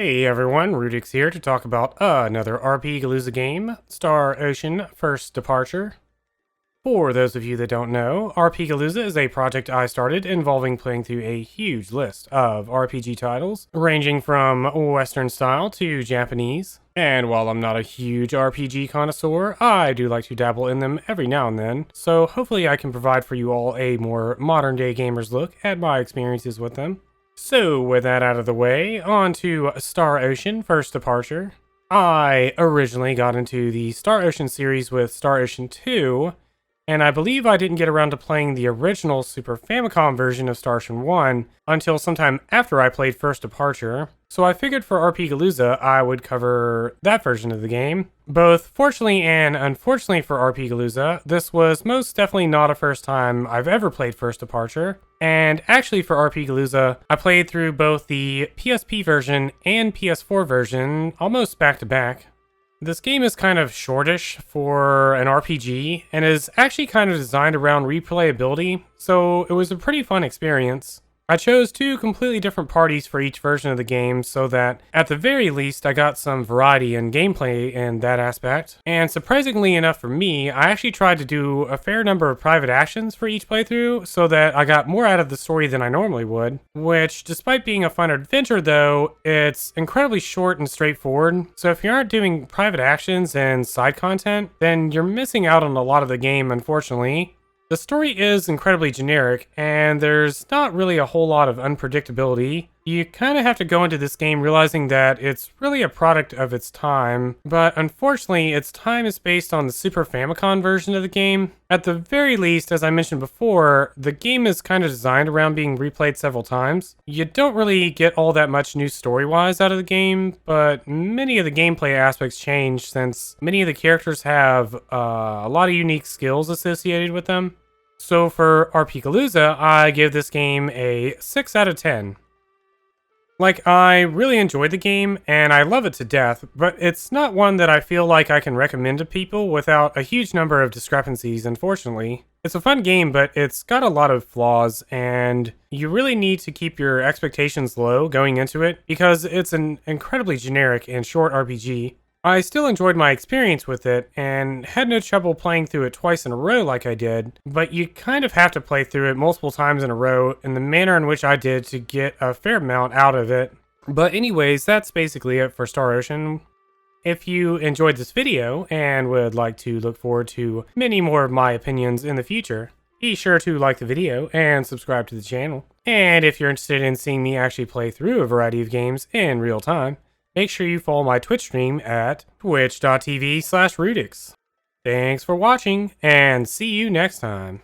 Hey everyone, rudyxx here to talk about another RPGalooza game, Star Ocean First Departure. For those of you that don't know, RPGalooza is a project I started involving playing through a huge list of RPG titles, ranging from Western style to Japanese. And while I'm not a huge RPG connoisseur, I do like to dabble in them every now and then, so hopefully I can provide for you all a more modern day gamer's look at my experiences with them. So, with that out of the way, on to Star Ocean First Departure. I originally got into the Star Ocean series with Star Ocean 2, and I believe I didn't get around to playing the original Super Famicom version of Star Ocean 1 until sometime after I played First Departure. So I figured for RPGalooza I would cover that version of the game. Both fortunately and unfortunately for RPGalooza, this was most definitely not a first time I've ever played First Departure. And actually for RPGalooza, I played through both the PSP version and PS4 version almost back to back. This game is kind of shortish for an RPG, and is actually kind of designed around replayability, so it was a pretty fun experience. I chose two completely different parties for each version of the game so that, at the very least, I got some variety in gameplay in that aspect. And surprisingly enough for me, I actually tried to do a fair number of private actions for each playthrough so that I got more out of the story than I normally would. Which, despite being a fun adventure though, it's incredibly short and straightforward. So if you aren't doing private actions and side content, then you're missing out on a lot of the game, unfortunately. The story is incredibly generic, and there's not really a whole lot of unpredictability. You kind of have to go into this game realizing that it's really a product of its time, but unfortunately its time is based on the Super Famicom version of the game. At the very least, as I mentioned before, the game is kind of designed around being replayed several times. You don't really get all that much new story-wise out of the game, but many of the gameplay aspects change since many of the characters have a lot of unique skills associated with them. So for RPGalooza, I give this game a 6 out of 10. Like, I really enjoyed the game, and I love it to death, but it's not one that I feel like I can recommend to people without a huge number of discrepancies, unfortunately. It's a fun game, but it's got a lot of flaws, and you really need to keep your expectations low going into it, because it's an incredibly generic and short RPG. I still enjoyed my experience with it, and had no trouble playing through it twice in a row like I did, but you kind of have to play through it multiple times in a row in the manner in which I did to get a fair amount out of it. But anyways, that's basically it for Star Ocean. If you enjoyed this video, and would like to look forward to many more of my opinions in the future, be sure to like the video and subscribe to the channel. And if you're interested in seeing me actually play through a variety of games in real time, make sure you follow my Twitch stream at twitch.tv/rudyxx. Thanks for watching, and see you next time.